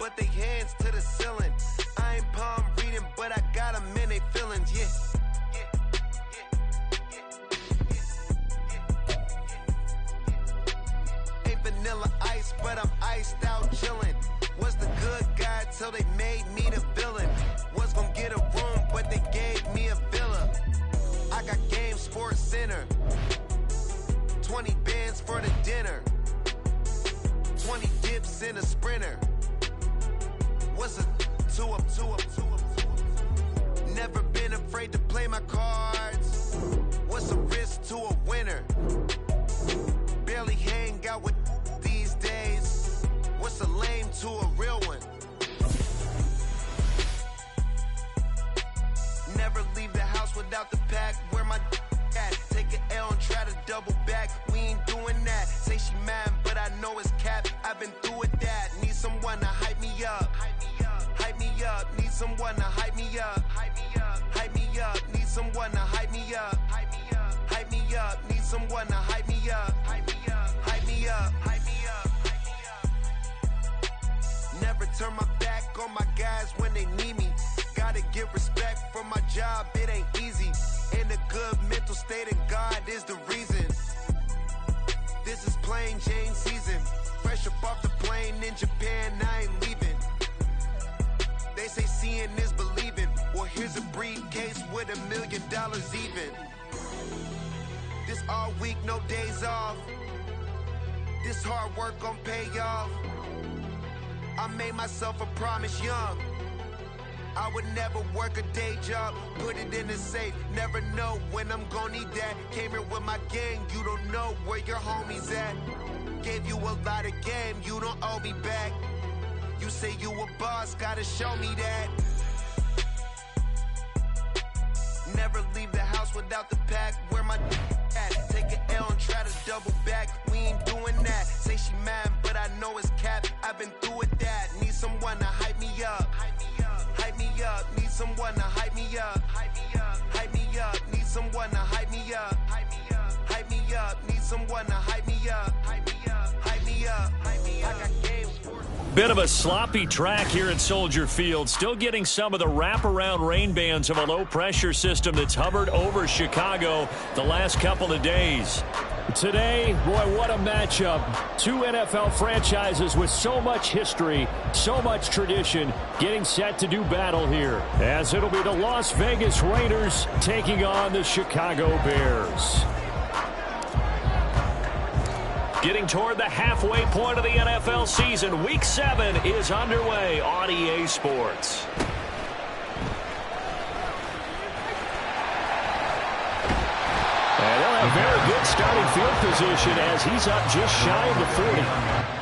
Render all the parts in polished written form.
but they hands to the ceiling. I ain't palm reading, but I got them in they feelings, yeah. Ain't vanilla ice, but I'm iced out chillin'. Was the good guy till they made me the villain. Was gonna get a room, but they gave me a villa. I got game, Sports Center. 20 bands for the dinner. 20 dips in a Sprinter. What's a two up? Never been afraid to play my cards. What's a risk to a winner? Barely hang out with these days. What's a lame to a real one? Never leave the house without the pack. Where my at? Take an L and try to double back. We ain't doing that. Say she mad, but I know it's cap. I've been through with that. Need someone to hype me up. Hype me up. Need someone to hype me up. Hype me up. Need someone to hype me up. Hype me up. Need someone to hype me up. Hype me up. Never turn my back on my guys when they need me. Gotta give respect for my job, it ain't easy. In a good mental state and God is the reason. This is plain Jane season. Fresh up off the plane in Japan, I ain't leaving. They say seeing is believing. Well, here's a briefcase with $1 million even. This all week, no days off. This hard work gon' pay off. I made myself a promise young. I would never work a day job, put it in the safe. Never know when I'm gon' need that. Came here with my gang, you don't know where your homies at. Gave you a lot of game, you don't owe me back. You say you a boss, gotta show me that. Never leave the house without the pack. Where my at? Take an L and try to double back. We ain't doing that. Say she mad, but I know it's cap. I've been through with that. Need someone to hype me up. Hype me up. Need someone to hype me up. Hype me up. Need someone to hype me up. Hype me up. Need someone to hype me up. Hype me up. I got game. Bit of a sloppy track here at Soldier Field. Still getting some of the wraparound rain bands of a low-pressure system that's hovered over Chicago the last couple of days. Today, boy, what a matchup. Two NFL franchises with so much history, so much tradition, getting set to do battle here. As it'll be the Las Vegas Raiders taking on the Chicago Bears. Getting toward the halfway point of the NFL season, Week 7 is underway on EA Sports. And they'll have very good starting field position as he's up just shy of the 40.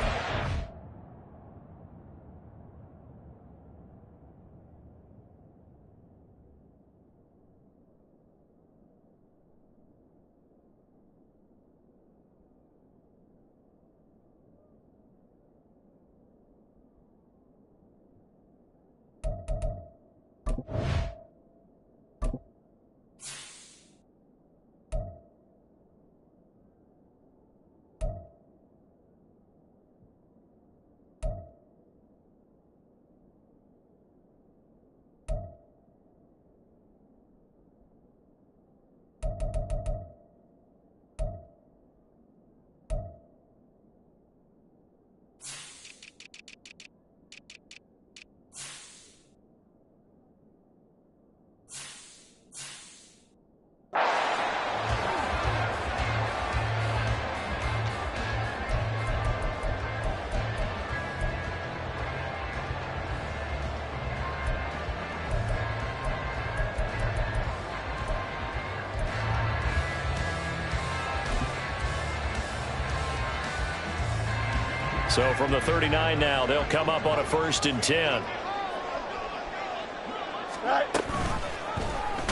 So from the 39 now, they'll come up on a 1st and 10.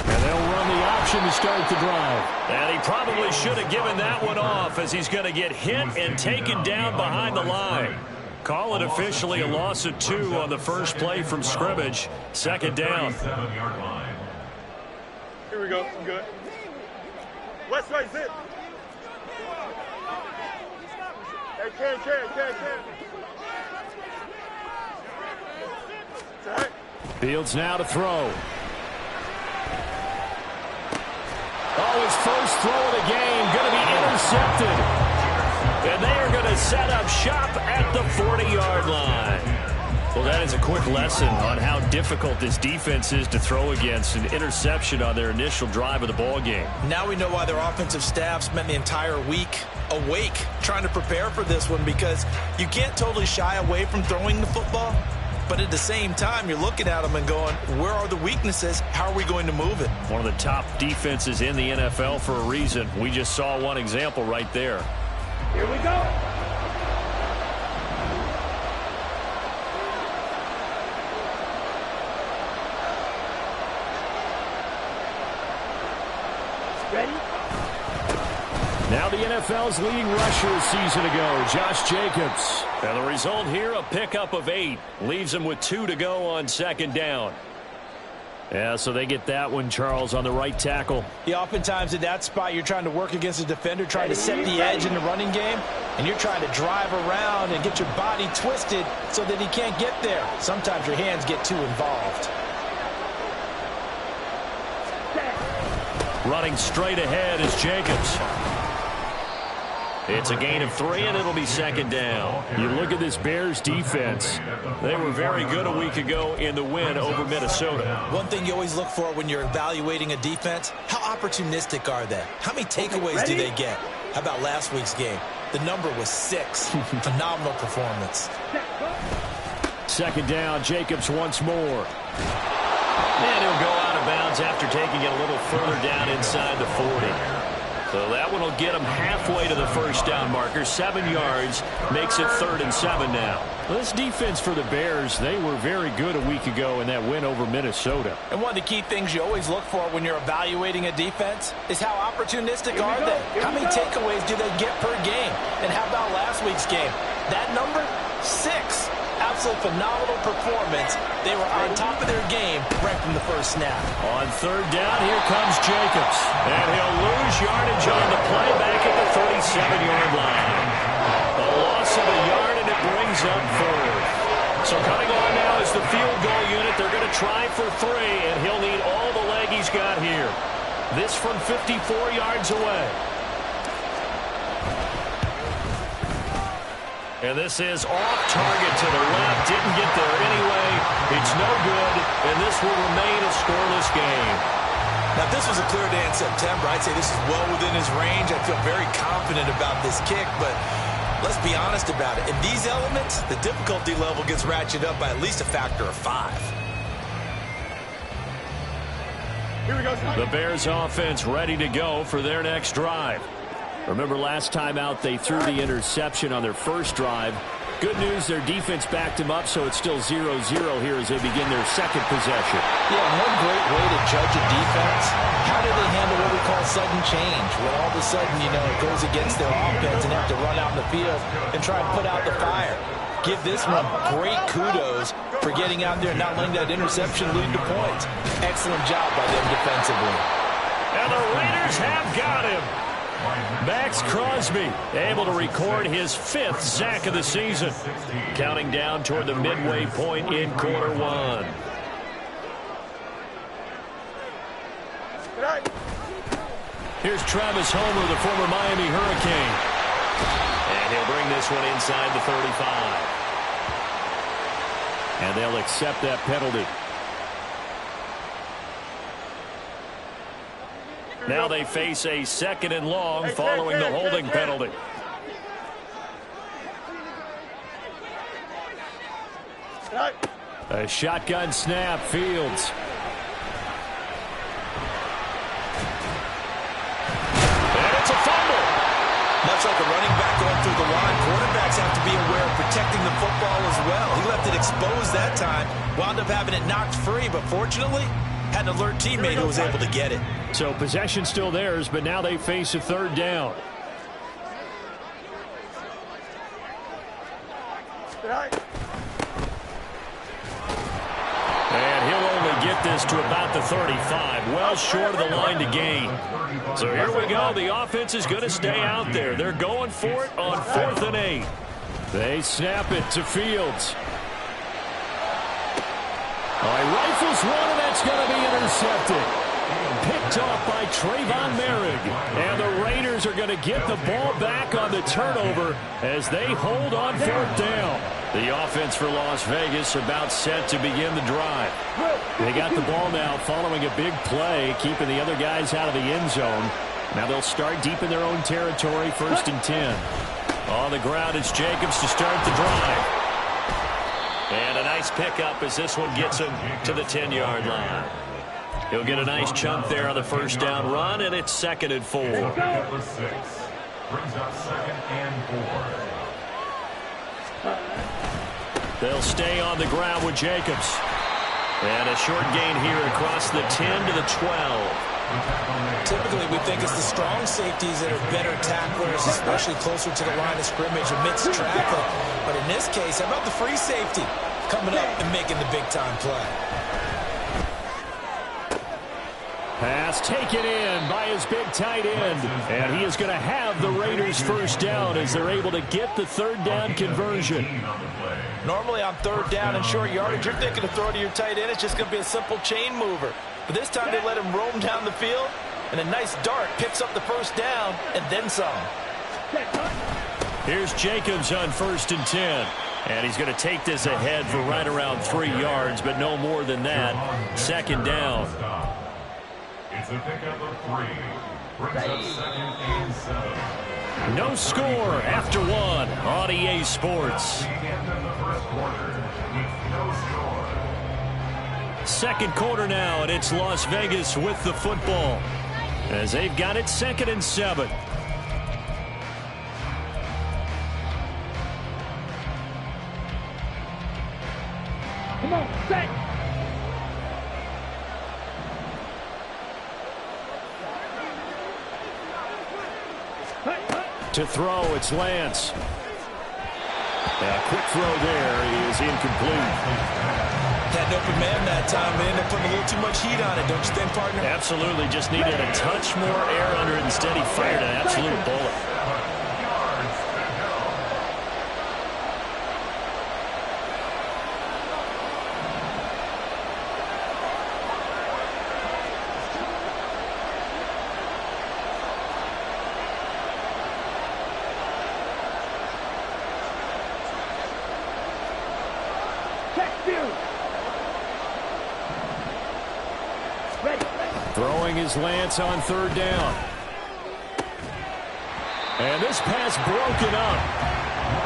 And they'll run the option to start the drive. And he probably should have given that one off as he's going to get hit and taken down behind the line. Call it officially a loss of 2 on the first play from scrimmage. 2nd down. Here we go. Good. West side zip. Hey, can. Fields now to throw. Oh, his first throw of the game going to be intercepted. And they are going to set up shop at the 40-yard line. Well, that is a quick lesson on how difficult this defense is to throw against. An interception on their initial drive of the ball game. Now we know why their offensive staff spent the entire week awake trying to prepare for this one, because you can't totally shy away from throwing the football. But at the same time, you're looking at them and going, where are the weaknesses? How are we going to move it? One of the top defenses in the NFL for a reason. We just saw one example right there. Here we go. Ready? Now the NFL's leading rusher a season ago, Josh Jacobs. And the result here, a pickup of 8. Leaves them with 2 to go on second down. Yeah, so they get that one, Charles, on the right tackle. Yeah, oftentimes in that spot, you're trying to work against a defender, trying to set the edge in the running game, and you're trying to drive around and get your body twisted so that he can't get there. Sometimes your hands get too involved. Running straight ahead is Jacobs. It's a gain of 3, and it'll be second down. You look at this Bears defense. They were very good a week ago in the win over Minnesota. One thing you always look for when you're evaluating a defense, how opportunistic are they? How many takeaways do they get? How about last week's game? The number was 6. Phenomenal performance. Second down, Jacobs once more. And he'll go out of bounds after taking it a little further down inside the 40. So that one will get him halfway to the first down marker. 7 yards makes it 3rd and 7 now. Well, this defense for the Bears, they were very good a week ago in that win over Minnesota. And one of the key things you always look for when you're evaluating a defense is how opportunistic are they? How many takeaways do they get per game? And how about last week's game? That number, 6. Absolute phenomenal performance. They were on top of their game right from the first snap. On 3rd down, here comes Jacobs. And he'll lose yardage on the play back at the 37-yard line. A loss of a yard, and it brings up 4th. So coming on now is the field goal unit. They're going to try for 3, and he'll need all the leg he's got here. This from 54 yards away. And this is off target to the left. Didn't get there anyway. It's no good, and this will remain a scoreless game. Now, if this was a clear day in September, I'd say this is well within his range. I feel very confident about this kick, but let's be honest about it. In these elements, the difficulty level gets ratcheted up by at least a factor of 5. Here we go. The Bears offense ready to go for their next drive. Remember last time out they threw the interception on their first drive. Good news, their defense backed him up, so it's still 0-0 here as they begin their second possession. Yeah, one great way to judge a defense, how do they handle what we call sudden change? When all of a sudden, you know, it goes against their offense and have to run out in the field and try and put out the fire. Give this one great kudos for getting out there and not letting that interception lead to points. Excellent job by them defensively. And the Raiders have got him. Max Crosby able to record his 5th sack of the season. Counting down toward the midway point in quarter 1. Here's Travis Homer, the former Miami Hurricane. And he'll bring this one inside the 35. And they'll accept that penalty. Now they face a 2nd and long following the holding penalty. A shotgun snap, Fields. And it's a fumble. Much like a running back going through the line, quarterbacks have to be aware of protecting the football as well. He left it exposed that time, wound up having it knocked free, but fortunately, had an alert teammate who was able to get it. So possession still theirs, but now they face a 3rd down. And he'll only get this to about the 35, well short of the line to gain. So here we go. The offense is going to stay out there. They're going for it on 4th and 8. They snap it to Fields. Oh, he rifles one, and that's going to be intercepted. Picked off by Trayvon Merrick. And the Raiders are going to get the ball back on the turnover as they hold on 4th down. The offense for Las Vegas about set to begin the drive. They got the ball now following a big play, keeping the other guys out of the end zone. Now they'll start deep in their own territory, 1st and 10. On the ground, it's Jacobs to start the drive. And a nice pickup as this one gets him to the 10-yard line. He'll get a nice chunk there on the 1st down run, and it's 2nd and 4. Brings up 2nd and 4. They'll stay on the ground with Jacobs. And a short gain here across the 10 to the 12. Typically, we think it's the strong safeties that are better tacklers, especially closer to the line of scrimmage amidst traffic. But in this case, how about the free safety coming up and making the big-time play? Pass taken in by his big tight end. And he is going to have the Raiders 1st down as they're able to get the 3rd down conversion. Normally on 3rd down and short yardage, you're thinking to throw to your tight end. It's just going to be a simple chain mover. But this time they let him roam down the field, and a nice dart picks up the 1st down and then some. Here's Jacobs on 1st and 10. And he's going to take this ahead for right around 3 yards, but no more than that. 2nd down. It's a pickup of 3. Brings up 2nd and 7. No score after 1 on EA Sports. The end of the 1st quarter with no score. 2nd quarter now, and it's Las Vegas with the football as they've got it 2nd and 7. Come on, set. To throw, it's Lance. A quick throw there is incomplete. Had an open man that time, but ended up putting a little too much heat on it, don't you think, partner? Absolutely, just needed a touch more air under it. Instead, he fired an absolute bullet. Throwing is Lance on 3rd down. And this pass broken up.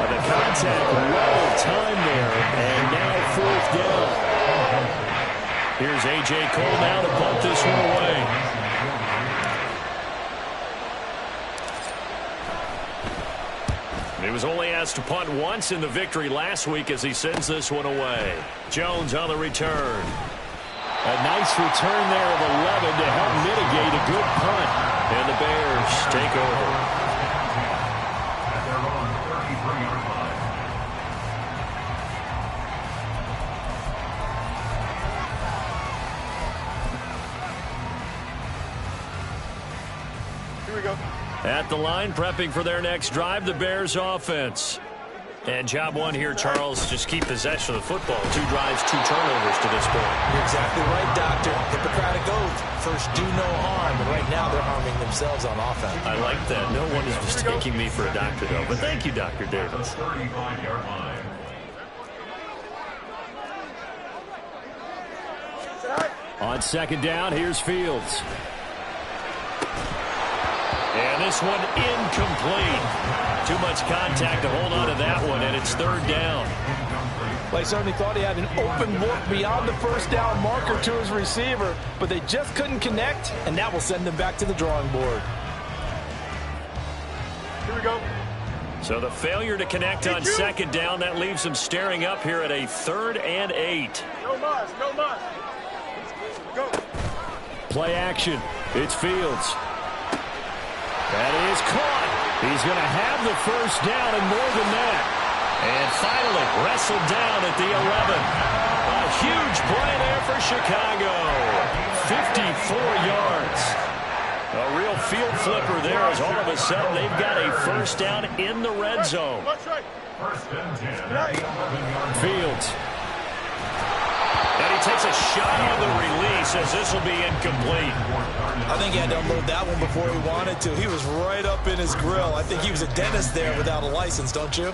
The contact well timed there. And now 4th down. Here's A.J. Cole now to punt this one away. He was only asked to punt once in the victory last week as he sends this one away. Jones on the return. A nice return there of 11 to help mitigate a good punt. And the Bears take over. At their own 33-yard line. Here we go. At the line, prepping for their next drive, the Bears offense. And job one here, Charles, just keep possession of the football. 2 drives, 2 turnovers to this point. You're exactly right, Doctor. Hippocratic oath. First, do no harm. But right now, they're harming themselves on offense. I like that. No one is mistaking me for a doctor, though. But thank you, Dr. Davis. 35-yard line. On 2nd down, here's Fields. And this one incomplete. Too much contact to hold on to that one, and it's 3rd down. Well, he certainly thought he had an open look beyond the 1st down marker to his receiver, but they just couldn't connect, and that will send them back to the drawing board. Here we go. So the failure to connect on 2nd down, that leaves them staring up here at a 3rd and 8. No mas, no mas. Go. Play action. It's Fields. That is caught. He's going to have the 1st down and more than that. And finally wrestled down at the 11. A huge play there for Chicago. 54 yards. A real field flipper there as all of a sudden they've got a 1st down in the red zone. First and 10. Fields. And he takes Gets a shot on the release as this will be incomplete. I think he had to unload that one before he wanted to. He was right up in his grill. I think he was a dentist there without a license, don't you?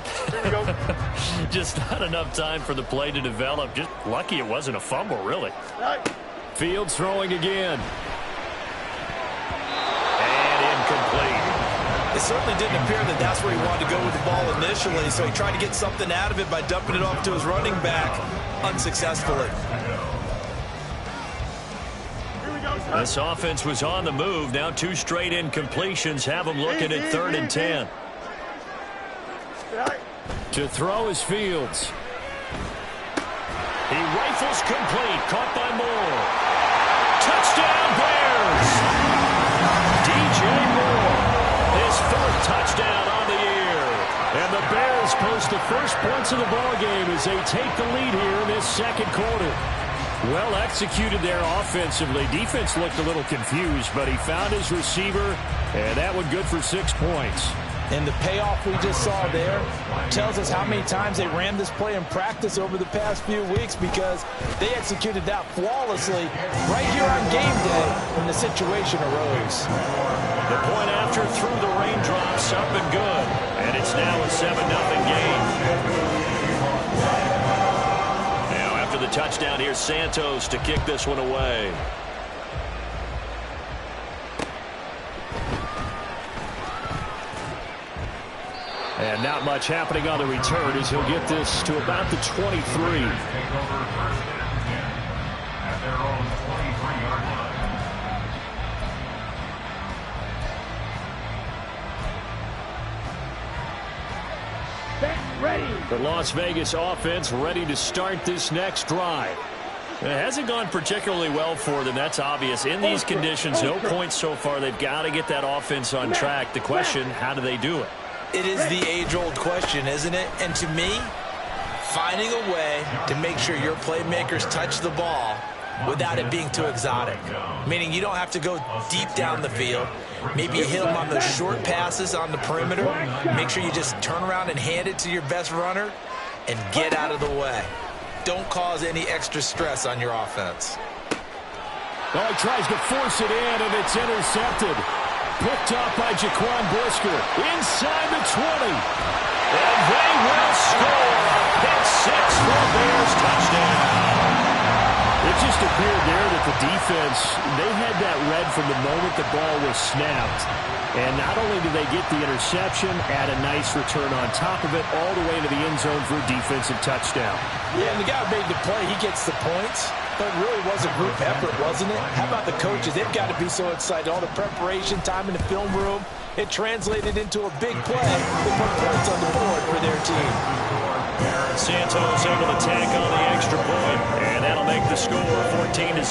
Just not enough time for the play to develop. Just lucky it wasn't a fumble, really. Fields throwing again. And incomplete. It certainly didn't appear that that's where he wanted to go with the ball initially, so he tried to get something out of it by dumping it off to his running back unsuccessfully. This offense was on the move. Now 2 straight incompletions have them looking at 3rd and 10. To throw is Fields. He rifles complete. Caught by Moore. Touchdown Bears! DJ Moore. His 4th touchdown on the year. And the Bears post the first points of the ballgame as they take the lead here in this second quarter. Well executed there offensively. Defense looked a little confused, but he found his receiver, and that one good for 6 points. And the payoff we just saw there tells us how many times they ran this play in practice over the past few weeks, because they executed that flawlessly right here on game day when the situation arose. The point after through the raindrops, up and good. And it's now a 7-0 game. Now after the touchdown, here's Santos to kick this one away. And not much happening on the return as he'll get this to about the 23. Take over 1st and 10 at their own 23-yard line. Ready. The Las Vegas offense ready to start this next drive. It hasn't gone particularly well for them, that's obvious. In these conditions, no points so far. They've got to get that offense on track. The question, how do they do it? It is the age-old question, isn't it? And to me, finding a way to make sure your playmakers touch the ball without it being too exotic. Meaning you don't have to go deep down the field. Maybe you hit them on those short passes on the perimeter. Make sure you just turn around and hand it to your best runner and get out of the way. Don't cause any extra stress on your offense. Oh, he tries to force it in, and it's intercepted. Picked up by Jaquan Brisker. Inside the 20. And they will score. Pick 6 for the Bears touchdown. It just appeared there that the defense, they had that read from the moment the ball was snapped. And not only did they get the interception, add a nice return on top of it, all the way to the end zone for a defensive touchdown. Yeah, and the guy who made the play, he gets the points. But it really was a group effort, wasn't it? How about the coaches? They've got to be so excited. All the preparation, time in the film room, it translated into a big play. They put points on the board for their team. Santos able to tack on the extra point, and that'll make the score 14-0.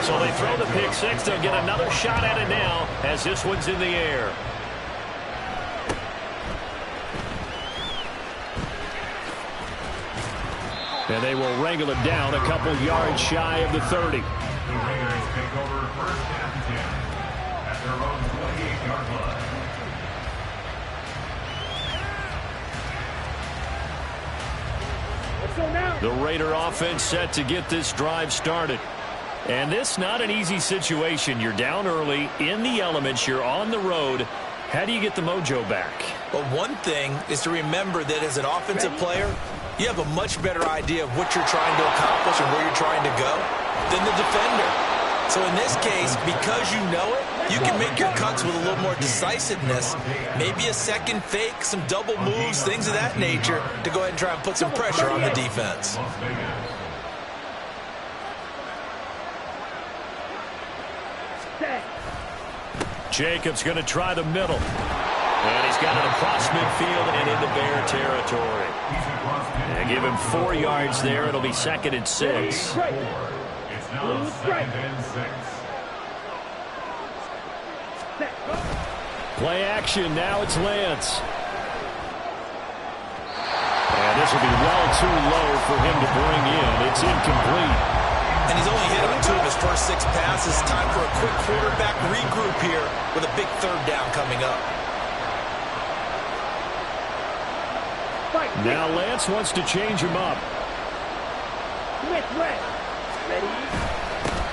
So they throw the pick 6. They'll get another shot at it now as this one's in the air. And they will wrangle it down a couple yards shy of the 30. The Raiders take over 1st and 10 at their own 28-yard line. The Raider offense set to get this drive started. And this not an easy situation. You're down early, in the elements, you're on the road. How do you get the mojo back? Well, one thing is to remember that as an offensive player, you have a much better idea of what you're trying to accomplish and where you're trying to go than the defender. So in this case, because you know it, you can make your cuts with a little more decisiveness, maybe a second fake, some double moves, things of that nature, to go ahead and try and put some pressure on the defense. Jacobs going to try the middle. And he's got it across midfield and into Bear territory. And give him 4 yards there. It'll be 2nd and 6. It's now 2nd and 6. Play action. Now it's Lance. And this will be well too low for him to bring in. It's incomplete. And he's only hit on 2 of his first 6 passes. Time for a quick quarterback regroup here with a big 3rd down coming up. Now Lance wants to change him up.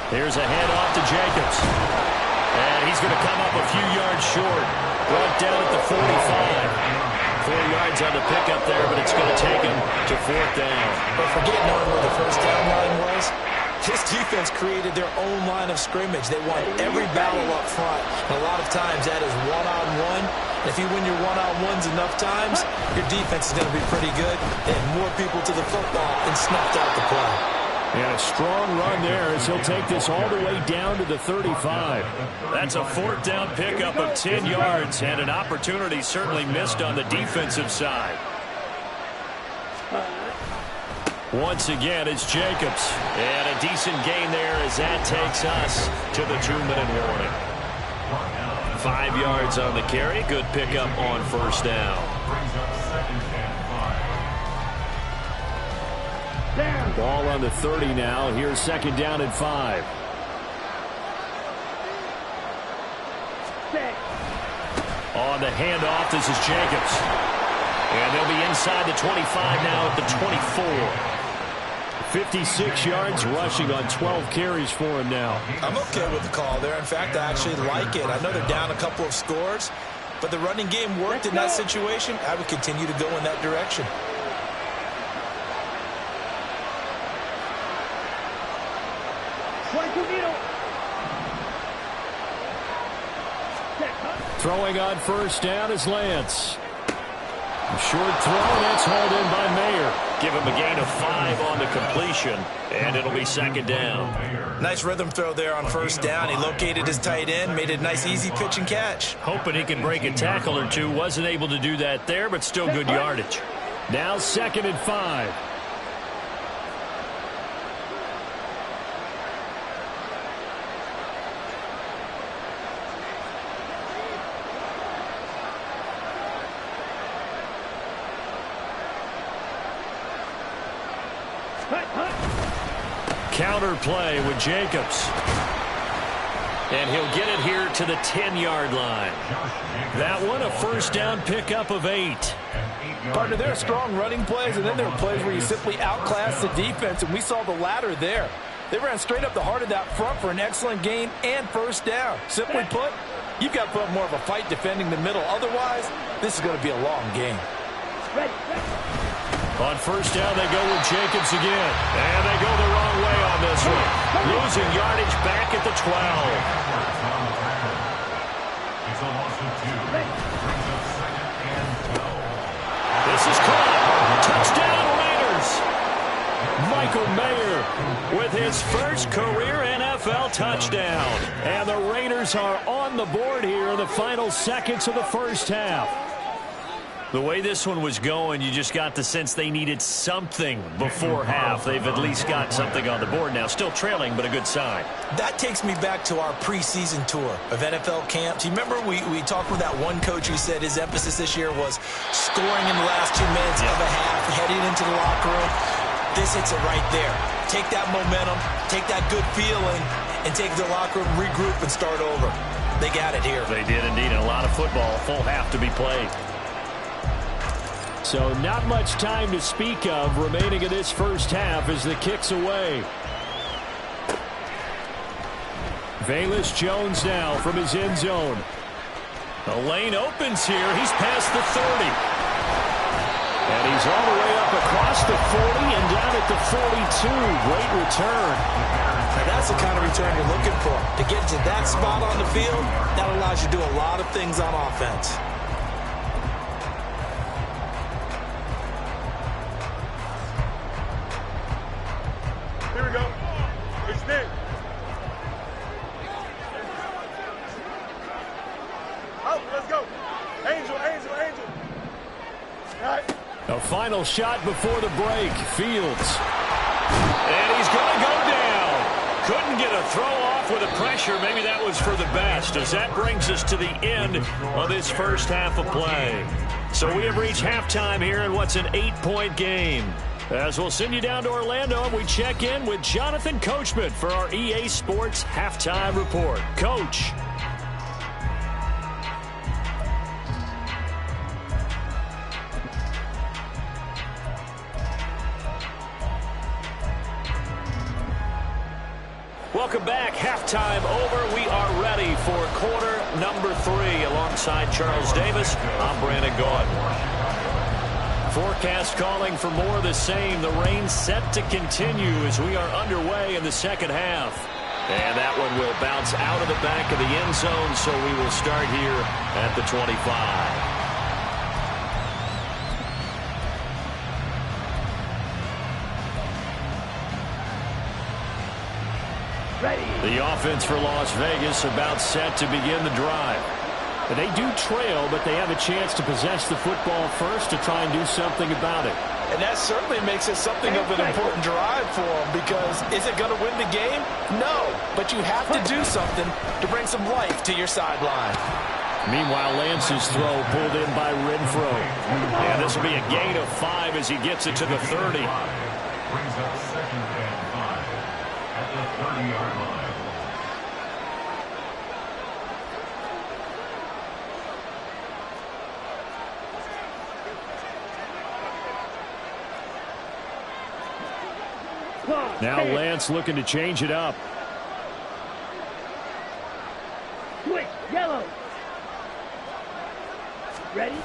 Here's a handoff to Jacobs. And he's going to come up a few yards short. Brought down at the 45. 4 yards on the pickup there, but it's going to take him to 4th down. But forget knowing where the first down line was. This defense created their own line of scrimmage. They won every battle up front. And a lot of times that is one-on-one. If you win your one-on-ones enough times, your defense is going to be pretty good. They had more people to the football and snuffed out the play. And a strong run there as he'll take this all the way down to the 35. That's a 4th down pickup of 10 yards and an opportunity certainly missed on the defensive side. Once again, it's Jacobs. And a decent gain there as that takes us to the 2-minute warning. 5 yards on the carry. Good pickup on 1st down. Ball on the 30 now. Here's 2nd down and 5. On the handoff, this is Jacobs. And they'll be inside the 25 now at the 24. 56 yards rushing on 12 carries for him now. I'm okay with the call there. In fact, I actually like it. I know they're down a couple of scores, but the running game worked in that situation. I would continue to go in that direction. Throwing on 1st down is Lance. A short throw, and that's hauled in by Mayer. Give him a gain of 5 on the completion, and it'll be 2nd down. Nice rhythm throw there on 1st down. He located his tight end, made a nice easy pitch and catch. Hoping he can break a tackle or two. Wasn't able to do that there, but still good yardage. Now 2nd and 5. Counter play with Jacobs. And he'll get it here to the 10-yard line. That one, a 1st down pickup of 8. Partner, there are strong running plays, and then there are plays where you simply outclass the defense, and we saw the latter there. They ran straight up the heart of that front for an excellent gain and 1st down. Simply put, you've got to put up more of a fight defending the middle. Otherwise, this is going to be a long game. On 1st down, they go with Jacobs again. And they go the wrong way on this one. Losing yardage back at the 12. This is caught. Touchdown, Raiders. Michael Mayer with his first career NFL touchdown. And the Raiders are on the board here in the final seconds of the 1st half. The way this one was going, you just got the sense they needed something before half. They've at least got something on the board now. Still trailing, but a good sign. That takes me back to our preseason tour of NFL camps. You remember we talked with that one coach who said his emphasis this year was scoring in the last 2 minutes of a half, heading into the locker room. This hits it right there. Take that momentum, take that good feeling, and take the locker room, regroup, and start over. They got it here. They did indeed. And a lot of football, full half to be played. So not much time to speak of remaining in this 1st half as the kick's away. Velus Jones now from his end zone. The lane opens here. He's past the 30. And he's all the way up across the 40 and down at the 42. Great return. Now that's the kind of return you're looking for. To get to that spot on the field, that allows you to do a lot of things on offense. Here we go. Extend. Out, let's go. Angel, angel, angel. All right. A final shot before the break. Fields. And he's going to go down. Couldn't get a throw off with the pressure. Maybe that was for the best, as that brings us to the end of this 1st half of play. So we have reached halftime here in what's an 8-point game. As we'll send you down to Orlando, and we check in with Jonathan Coachman for our EA Sports Halftime Report. Coach. Welcome back. Halftime over. We are ready for quarter number 3. Alongside Charles Davis, I'm Brandon Gaudin. Forecast calling for more of the same. The rain set to continue as we are underway in the second half. And that one will bounce out of the back of the end zone, so we will start here at the 25. The offense for Las Vegas about set to begin the drive. They do trail, but they have a chance to possess the football first to try and do something about it. And that certainly makes it something of an important drive for them, because is it going to win the game? No, but you have to do something to bring some life to your sideline. Meanwhile, Lance's throw pulled in by Renfro. And this will be a gain of 5 as he gets it to the 30. Brings up 2nd and 5 at the 30-yard line. Now Lance looking to change it up. Switch, yellow. Ready?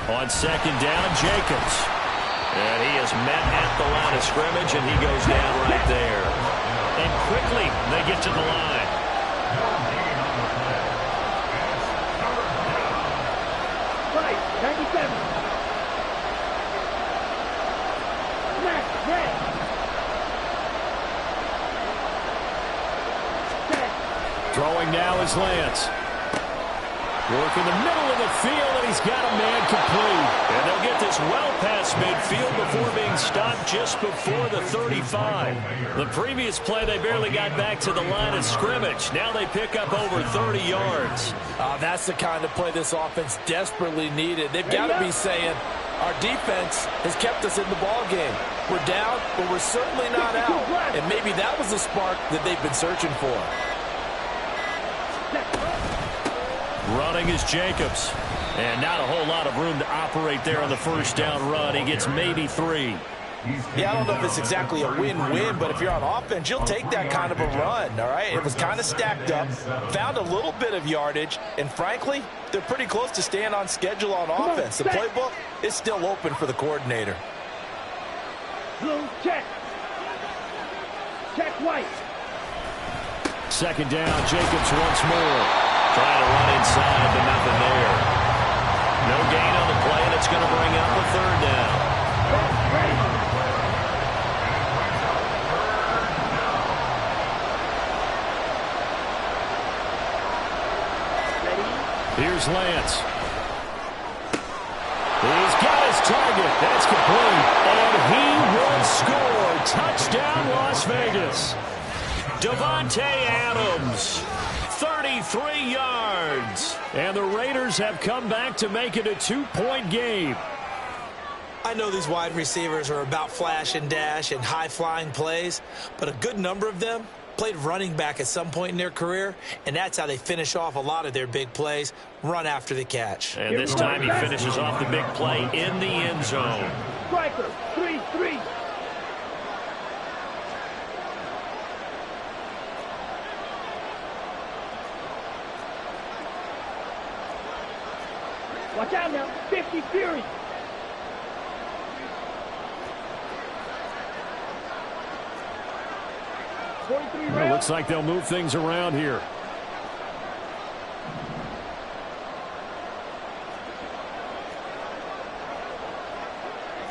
On 2nd down, Jacobs. And he is met at the line of scrimmage, and he goes down right there. And quickly, they get to the line. Right, 97. Smash, red. Throwing now is Lance. Work in the middle of the field, and he's got a man complete. And they'll get this well past midfield before being stopped just before the 35. The previous play, they barely got back to the line of scrimmage. Now they pick up over 30 yards. That's the kind of play this offense desperately needed. They've got to be saying, our defense has kept us in the ball game. We're down, but we're certainly not out. And maybe that was the spark that they've been searching for. Running is Jacobs. And not a whole lot of room to operate there on the first down run. He gets maybe 3. Yeah, I don't know if it's exactly a win-win, but if you're on offense, you'll take that kind of a run, all right? It was kind of stacked up, found a little bit of yardage, and frankly, they're pretty close to staying on schedule on offense. The playbook is still open for the coordinator. Blue, check. Check white. 2nd down, Jacobs once more. Trying to run inside, but nothing there. No gain on the play, and it's going to bring up a 3rd down. Here's Lance. He's got his target. That's complete. And he will score. Touchdown, Las Vegas. Devontae Adams. 33 yards. And the Raiders have come back to make it a 2-point game. I know these wide receivers are about flash and dash and high-flying plays, but a good number of them played running back at some point in their career, and that's how they finish off a lot of their big plays, run after the catch. And this time he finishes off the big play in the end zone. Striker, 3-3. Watch out now, 50 Fury. It looks like they'll move things around here.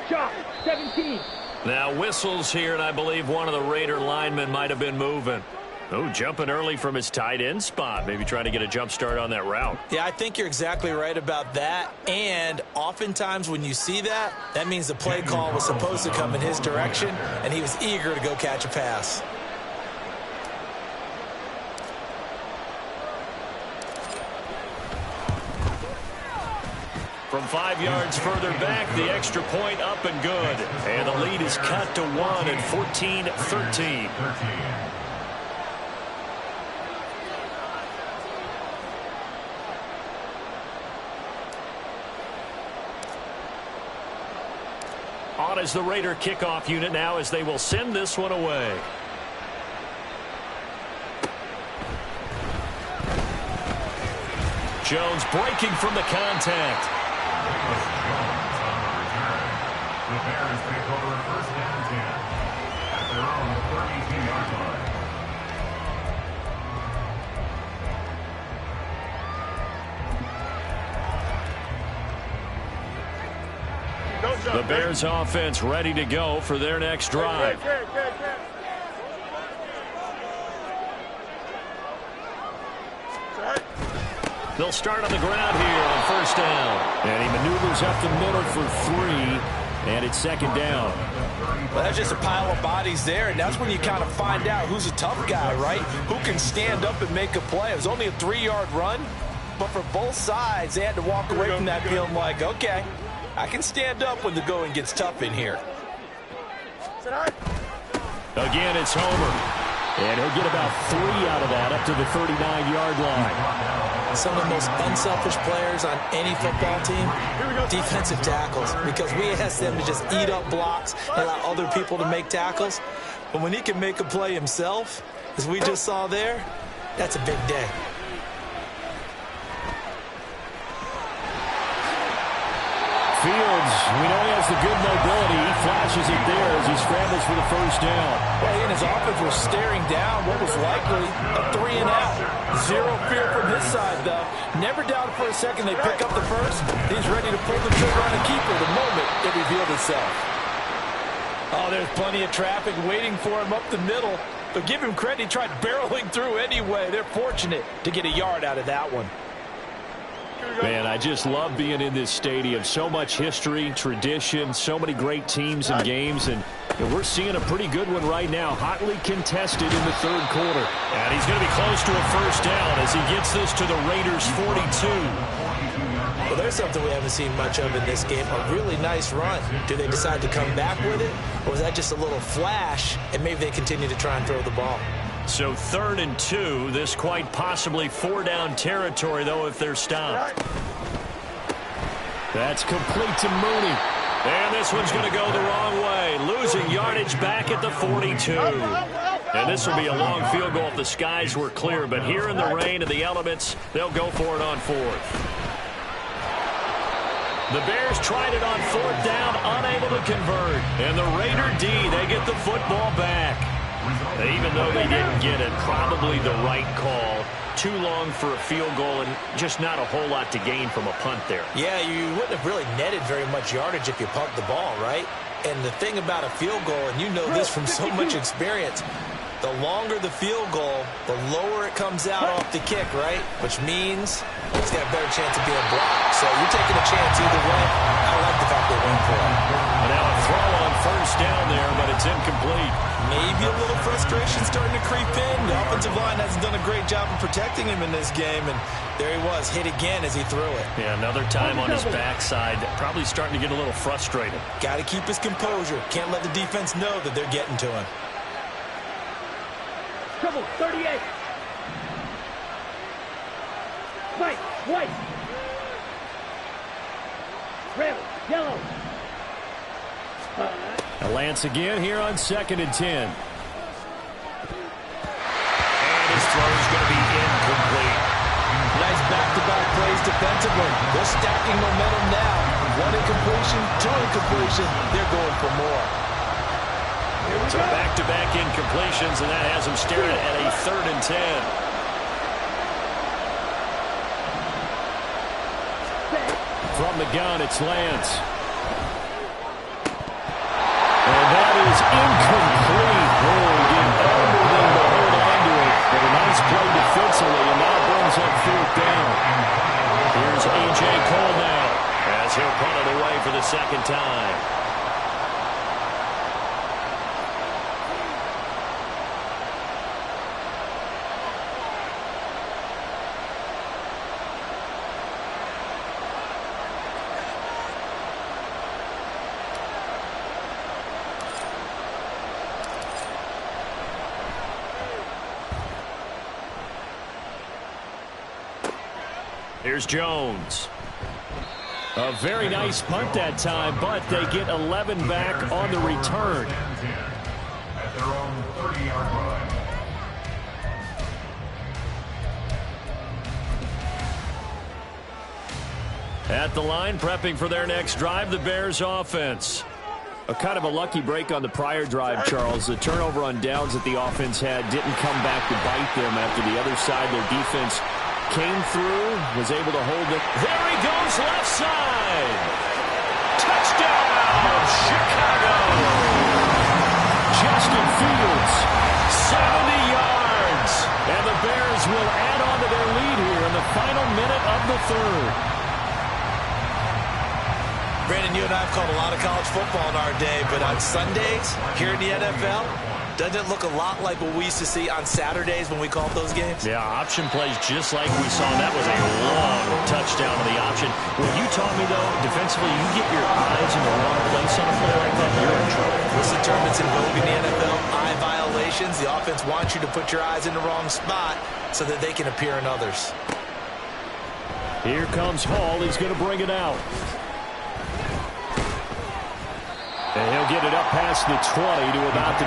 Shot, 17. Now whistles here, and I believe one of the Raider linemen might have been moving. Oh, jumping early from his tight end spot. Maybe trying to get a jump start on that route. Yeah, I think you're exactly right about that. And oftentimes when you see that, that means the play call was supposed to come in his direction, and he was eager to go catch a pass. From 5 yards further back, the extra point up and good. And the lead is cut to 1 at 14-13. On is the Raider kickoff unit now as they will send this one away. Jones breaking from the contact. The Bears take over first down 10 at their own 32-yard line. The Bears offense ready to go for their next drive. They'll start on the ground here on first down. And he maneuvers up the middle for 3, and it's second down. Well, that's just a pile of bodies there, and that's when you kind of find out who's a tough guy, right? Who can stand up and make a play. It was only a 3-yard run, but for both sides, they had to walk away from that feeling like, okay, I can stand up when the going gets tough in here. Again, it's Homer. And he'll get about 3 out of that up to the 39-yard line. Some of the most unselfish players on any football team, defensive tackles, because we ask them to just eat up blocks and allow other people to make tackles. But when he can make a play himself, as we just saw there, that's a big day. Fields, we know he has the good mobility. He flashes it there as he scrambles for the first down. Well, he and his offense were staring down what was likely a 3 and out. Zero fear from his side, though. Never doubted for a second they pick up the first. He's ready to pull the trigger on a keeper the moment it revealed itself. Oh, there's plenty of traffic waiting for him up the middle. But give him credit, he tried barreling through anyway. They're fortunate to get a yard out of that one. Man, I just love being in this stadium. So much history, tradition, so many great teams and games, and we're seeing a pretty good one right now. Hotly contested in the third quarter. And he's going to be close to a first down as he gets this to the Raiders' 42. Well, there's something we haven't seen much of in this game, a really nice run. Do they decide to come back with it, or was that just a little flash, and maybe they continue to try and throw the ball? So 3rd and 2, this quite possibly 4-down territory, though, if they're stopped. That's complete to Mooney. And this one's going to go the wrong way, losing yardage back at the 42. And this will be a long field goal if the skies were clear, but here in the rain and the elements, they'll go for it on 4th. The Bears tried it on 4th down, unable to convert. And the Raider D, they get the football back. Even though they didn't get it, probably the right call. Too long for a field goal and just not a whole lot to gain from a punt there. Yeah, you wouldn't have really netted very much yardage if you pumped the ball, right? And the thing about a field goal, and you know this from so much experience, the longer the field goal, the lower it comes out off the kick, right? Which means it's got a better chance of being blocked. So you're taking a chance either way. I like the fact they went for it. And now a throw on first down there, but it's incomplete. Maybe a little frustration starting to creep in. The offensive line hasn't done a great job of protecting him in this game, and there he was, hit again as he threw it. Yeah, another time on his backside, probably starting to get a little frustrated. Got to keep his composure. Can't let the defense know that they're getting to him. Trouble, 38. White, white. Red, yellow. Lance again here on 2nd and 10. And his throw is going to be incomplete. Nice back-to-back plays defensively. They're stacking momentum now. 1 incompletion, 2 incompletion. They're going for more. So back-to-back incompletions, and that has them staring at a 3rd and 10. From the gun, it's Lance. And that is incomplete. Oh, he did everything to hold on to it. But a nice play defensively, and now brings up 4th down. Here's A.J. Cole now as he'll punt it away for the 2nd time. Here's Jones. A very nice punt that time, but they get 11 back on the return. At their own 30-yard line. At the line, prepping for their next drive, the Bears offense. A kind of a lucky break on the prior drive, Charles. The turnover on downs that the offense had didn't come back to bite them after the other side. Their defense came through, was able to hold it. There he goes, left side. Touchdown, Chicago. Justin Fields, 70 yards. And the Bears will add on to their lead here in the final minute of the third. Brandon, you and I have called a lot of college football in our day, but on Sundays here in the NFL, doesn't it look a lot like what we used to see on Saturdays when we called those games? Yeah, option plays just like we saw. That was a long touchdown to the option. What you taught me, though, defensively, you get your eyes in the wrong place on a play like that, you're in trouble. What's the term that's in vogue in the NFL? Eye violations. The offense wants you to put your eyes in the wrong spot so that they can appear in others. Here comes Hall. He's going to bring it out. And he'll get it up past the 20 to about the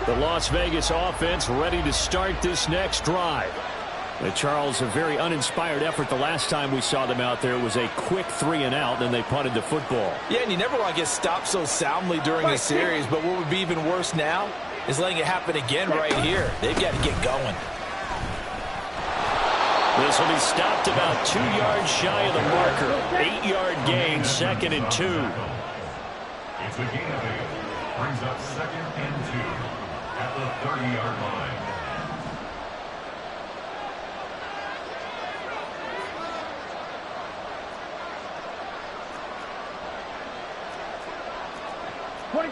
22. The Las Vegas offense ready to start this next drive. Charles, a very uninspired effort the last time we saw them out there. It was a quick 3-and-out, then they punted the football. Yeah, and you never want to get stopped so soundly during a series, but what would be even worse now is letting it happen again right here. They've got to get going. This will be stopped about 2 yards shy of the marker. 8-yard gain, 2nd and 2. It's a gain of 8. Brings up 2nd and 2 at the 30-yard line.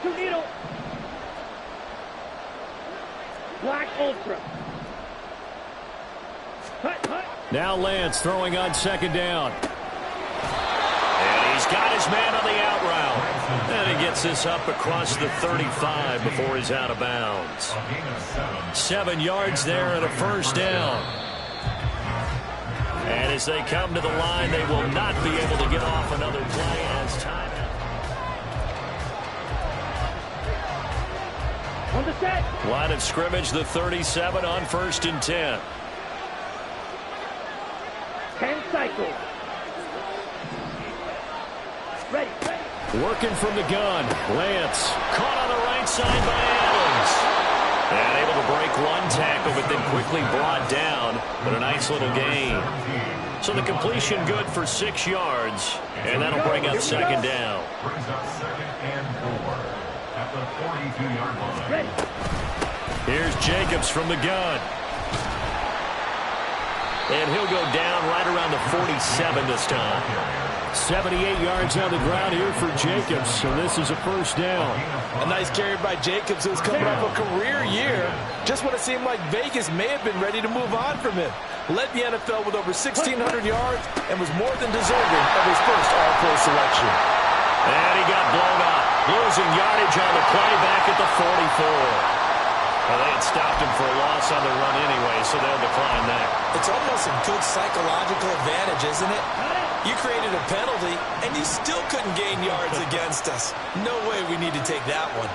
Needle. Black Ultra. Hut. Now Lance throwing on 2nd down. And he's got his man on the out route. And he gets this up across the 35 before he's out of bounds. 7 yards there and a 1st down. And as they come to the line, they will not be able to get off another play as time. On the set. Line of scrimmage, the 37 on 1st and 10. 10 cycles. Ready. Working from the gun. Lance caught on the right side by Adams. And able to break one tackle, but then quickly brought down. But a nice little gain. So the completion good for 6 yards. And that'll bring up 2nd down. Brings up 2nd and 4 at the 42-yard line. Ready. Here's Jacobs from the gun. And he'll go down right around the 47 this time. 78 yards on the ground here for Jacobs, so this is a 1st down. A nice carry by Jacobs, who's coming off a career year. Just when it seemed like Vegas may have been ready to move on from him. Led the NFL with over 1,600 yards and was more than deserving of his first All-Pro selection. And he got blown up. Losing yardage on the play back at the 44. Well, they had stopped him for a loss on the run anyway, so they'll decline that. It's almost a good psychological advantage, isn't it? You created a penalty, and you still couldn't gain yards against us. No way we need to take that one.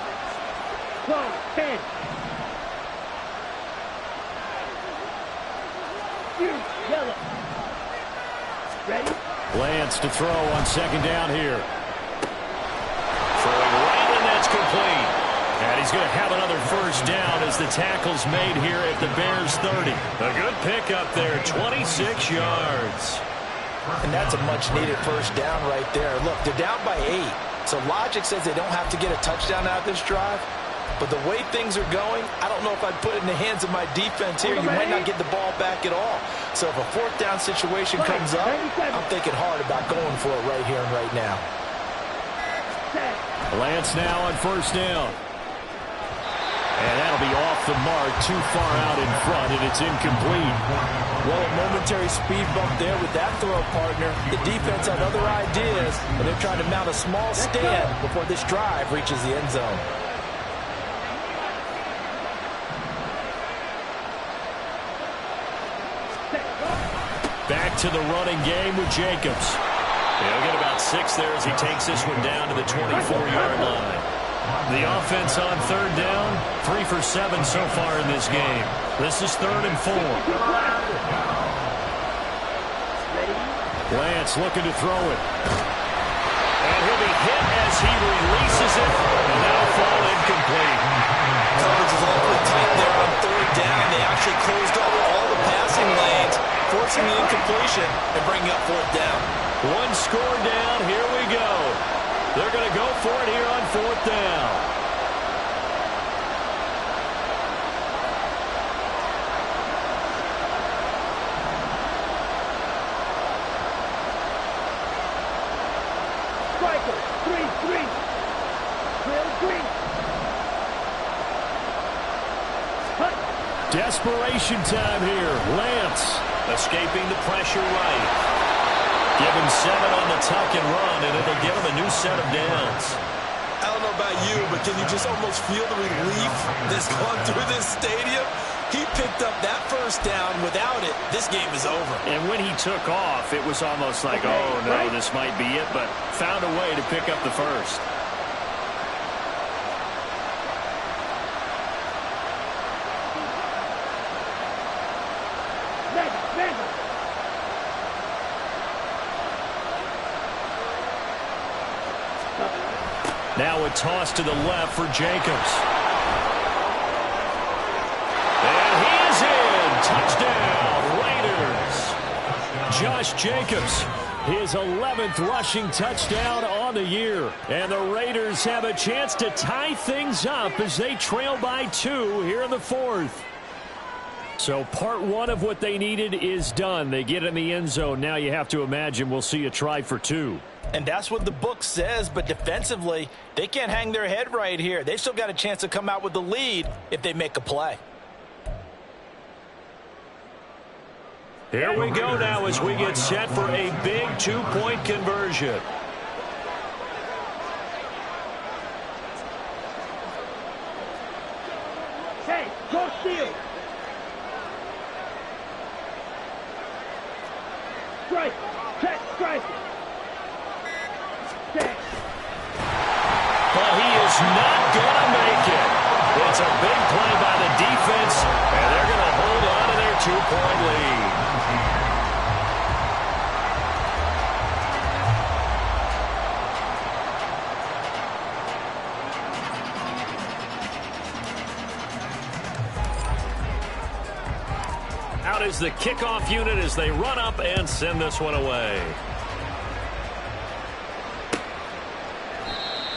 12, 10. Yellow. Ready? Lance to throw on 2nd down here. Throwing right, and that's complete. And he's going to have another 1st down as the tackle's made here at the Bears 30. A good pickup there, 26 yards. And that's a much-needed 1st down right there. Look, they're down by 8. So logic says they don't have to get a touchdown out of this drive. But the way things are going, I don't know if I'd put it in the hands of my defense here. You might not get the ball back at all. So if a 4th down situation comes up, I'm thinking hard about going for it right here and right now. Lance now on 1st down. And that'll be off the mark, too far out in front, and it's incomplete. Well, a momentary speed bump there with that throw partner. The defense had other ideas, but they're trying to mount a small stand before this drive reaches the end zone. Back to the running game with Jacobs. He'll get about 6 there as he takes this one down to the 24-yard line. The offense on third down, 3 for 7 so far in this game. This is 3rd and 4. Lance looking to throw it. And he'll be hit as he releases it, and that'll fall incomplete. Coverage is awfully tight there on third down. They actually closed off all the passing lanes, forcing the incompletion and bringing up 4th down. 1 score down. Here we go. They're going to go for it here on 4th down. Desperation time here. Lance escaping the pressure right. Give him 7 on the tuck and run, and it'll give him a new set of downs. I don't know about you, but can you just almost feel the relief that's gone through this stadium? He picked up that 1st down. Without it, this game is over. And when he took off, it was almost like, oh, no, this might be it, but found a way to pick up the 1st. Now a toss to the left for Jacobs. And he is in. Touchdown, Raiders. Josh Jacobs, his 11th rushing touchdown on the year. And the Raiders have a chance to tie things up as they trail by 2 here in the 4th. So part 1 of what they needed is done. They get in the end zone. Now you have to imagine we'll see a try for 2. And that's what the book says, but defensively, they can't hang their head right here. They've still got a chance to come out with the lead if they make a play. Here we go now as we get set for a big 2-point conversion. Hey, go steal. Strike. Check, strike. But he is not going to make it. It's a big play by the defense, and they're going to hold on to their 2-point lead. Out is the kickoff unit as they run up and send this one away.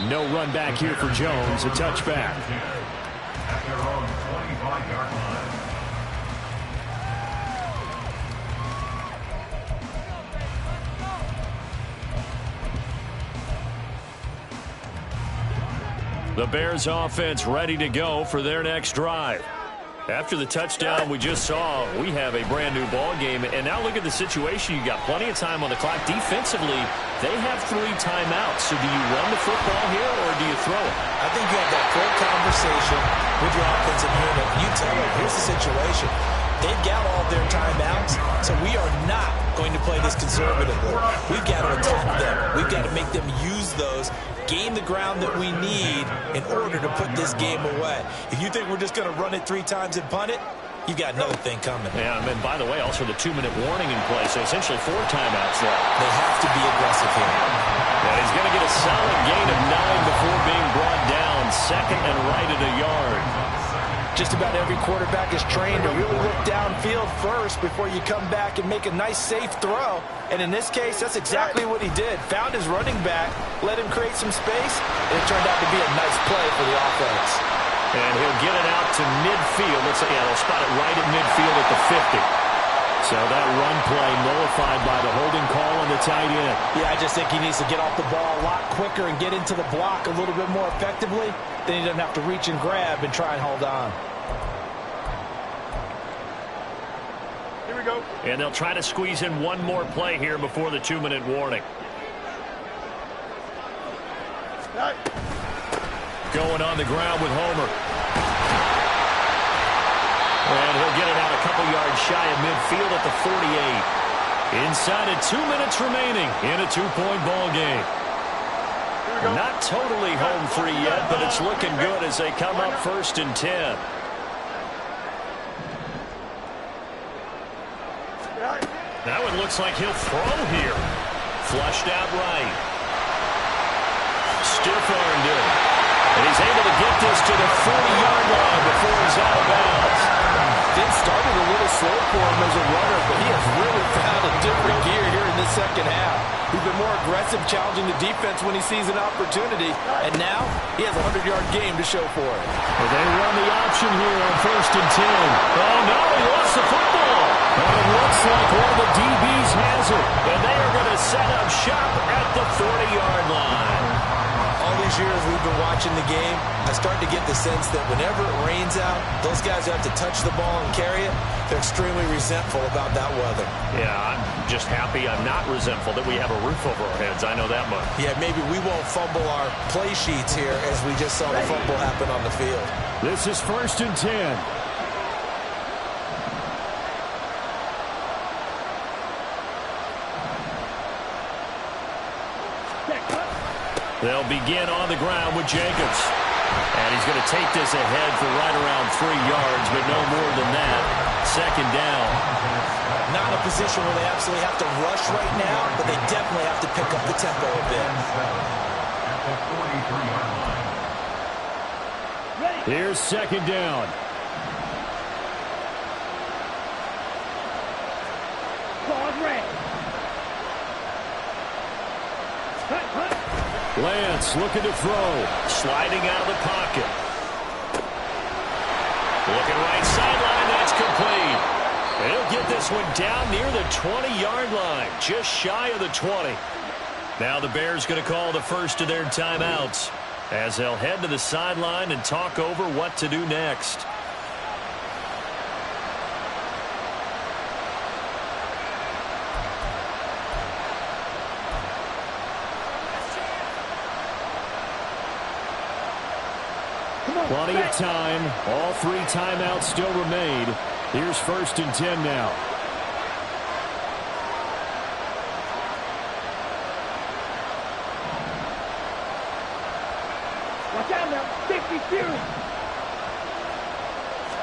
No run back here for Jones. A touchback. At their own 25-yard line. The Bears offense ready to go for their next drive. After the touchdown we just saw, we have a brand new ball game. And now look at the situation. You got plenty of time on the clock. Defensively, they have 3 timeouts. So do you run the football here or do you throw it? I think you have that full conversation with your offensive unit. You tell them, here's the situation. They've got all their timeouts, so we are not going to play this conservatively. We've got to attack them. We've got to make them use those, gain the ground that we need in order to put this game away. If you think we're just going to run it 3 times and punt it, you've got another thing coming. Yeah, and then, by the way, also the 2-minute warning in play, so essentially 4 timeouts left. They have to be aggressive here. And he's going to get a solid gain of 9 before being brought down, 2nd and right at a yard. Just about every quarterback is trained to really look downfield first before you come back and make a nice, safe throw. And in this case, that's exactly what he did. Found his running back, let him create some space, and it turned out to be a nice play for the offense. And he'll get it out to midfield. They'll spot it right at midfield at the 50. So that run play nullified by the holding call on the tight end. Yeah, I just think he needs to get off the ball a lot quicker and get into the block a little bit more effectively. Then he doesn't have to reach and grab and try and hold on. Here we go. And they'll try to squeeze in one more play here before the 2-minute warning. Going on the ground with Homer. And he'll get it out a couple yards shy of midfield at the 48. Inside of 2 minutes remaining in a 2-point ball game. Not totally home free yet, but it's looking good as they come up 1st and 10. That one looks like he'll throw here. Flushed out right. Stiff-armed it. And he's able to get this to the 40-yard line before he's out of bounds. Things started a little slow for him as a runner, but he has really found a different gear here in this second half. He's been more aggressive, challenging the defense when he sees an opportunity, and now he has a 100-yard game to show for it. Well, they run the option here on 1st and 10. Oh, no, he lost the football. And it looks like one of the DBs has it, and they are going to set up shop at the 40-yard line. All these years we've been watching the game, I start to get the sense that whenever it rains out, those guys who have to touch the ball and carry it, they're extremely resentful about that weather. Yeah, I'm just happy I'm not resentful that we have a roof over our heads. I know that much. Yeah, maybe we won't fumble our play sheets here as we just saw the fumble happen on the field. This is 1st and 10. They'll begin on the ground with Jacobs. And he's going to take this ahead for right around 3 yards, but no more than that. 2nd down. Not in a position where they absolutely have to rush right now, but they definitely have to pick up the tempo a bit. Here's 2nd down. Lance looking to throw. Sliding out of the pocket. Looking right sideline. That's complete. He'll get this one down near the 20-yard line. Just shy of the 20. Now the Bears going to call the first of their timeouts as they'll head to the sideline and talk over what to do next. Plenty of time. All 3 timeouts still remain. Here's 1st and 10 now. Watch out now. 52.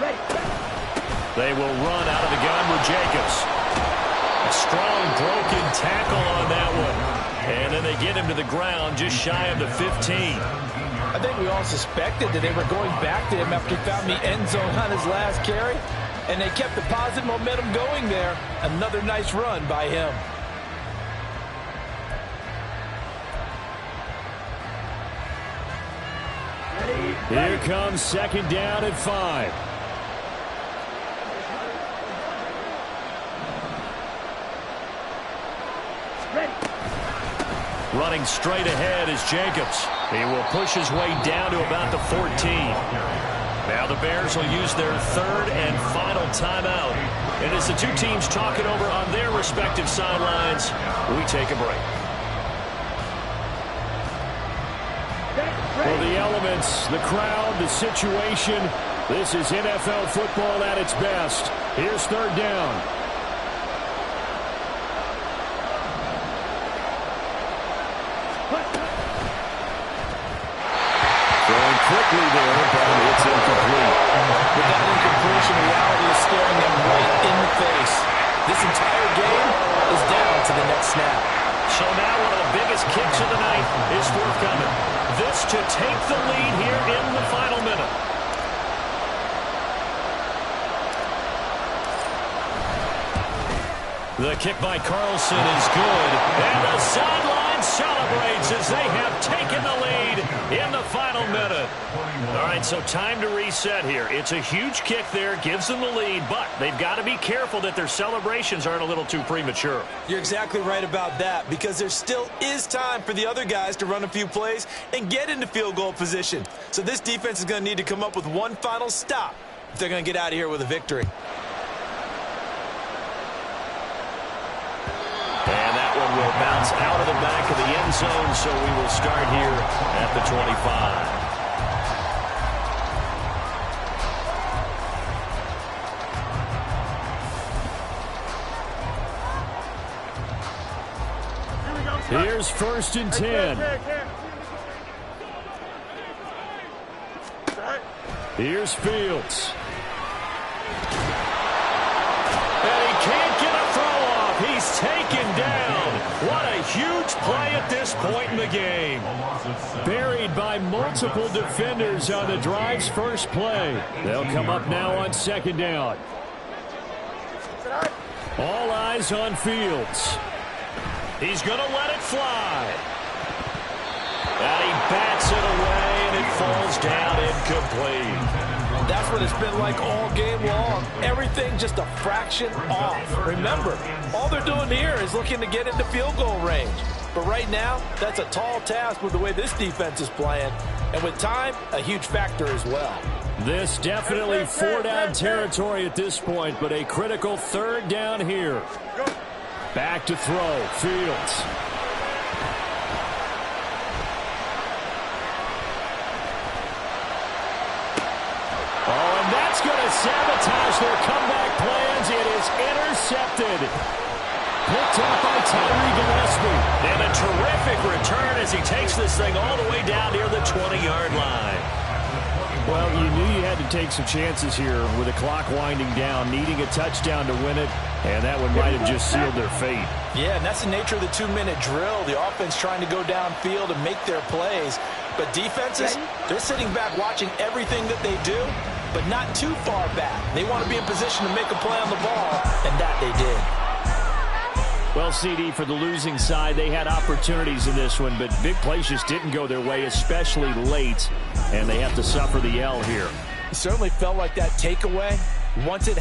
Ready. They will run out of the gun with Jacobs. A strong broken tackle on that one. And then they get him to the ground just shy of the 15. I think we all suspected that they were going back to him after he found the end zone on his last carry, and they kept the positive momentum going there. Another nice run by him. Here comes 2nd down at 5. Running straight ahead is Jacobs. He will push his way down to about the 14. Now the Bears will use their 3rd and final timeout. And as the 2 teams talk it over on their respective sidelines, we take a break. For the elements, the crowd, the situation, this is NFL football at its best. Here's 3rd down. Quickly there, but it's incomplete. With that incompletion, reality is staring them right in the face. This entire game is down to the next snap. So now one of the biggest kicks of the night is forthcoming. This to take the lead here in the final minute. The kick by Carlson is good. And the sideline celebrates as they have taken the lead in the final minute. All right, so time to reset here. It's a huge kick there, gives them the lead, but they've got to be careful that their celebrations aren't a little too premature. You're exactly right about that, because there still is time for the other guys to run a few plays and get into field goal position. So this defense is going to need to come up with one final stop if they're going to get out of here with a victory. And that one will bounce out of the back of the end zone, so we will start here at the 25. Here's 1st and 10. Here's Fields. And he can't get a throw off. He's taken down. What a huge play at this point in the game. Buried by multiple defenders on the drive's first play. They'll come up now on 2nd down. All eyes on Fields. He's going to let it fly. And he bats it away, and it falls down incomplete. That's what it's been like all game long. Everything just a fraction off. Remember, all they're doing here is looking to get into field goal range. But right now, that's a tall task with the way this defense is playing. And with time, a huge factor as well. This definitely 4-down territory at this point, but a critical 3rd down here. Back to throw, Fields. Oh, and that's going to sabotage their comeback plans. It is intercepted. Picked up by Tyree Gillespie. And a terrific return as he takes this thing all the way down near the 20-yard line. Well, you knew you had to take some chances here with the clock winding down, needing a touchdown to win it, and that one might have just sealed their fate. Yeah, and that's the nature of the 2-minute drill. The offense trying to go downfield and make their plays. But defenses, they're sitting back watching everything that they do, but not too far back. They want to be in position to make a play on the ball, and that they did. Well, CD, for the losing side, they had opportunities in this one, but big plays just didn't go their way, especially late, and they have to suffer the L here. It certainly felt like that takeaway. Once it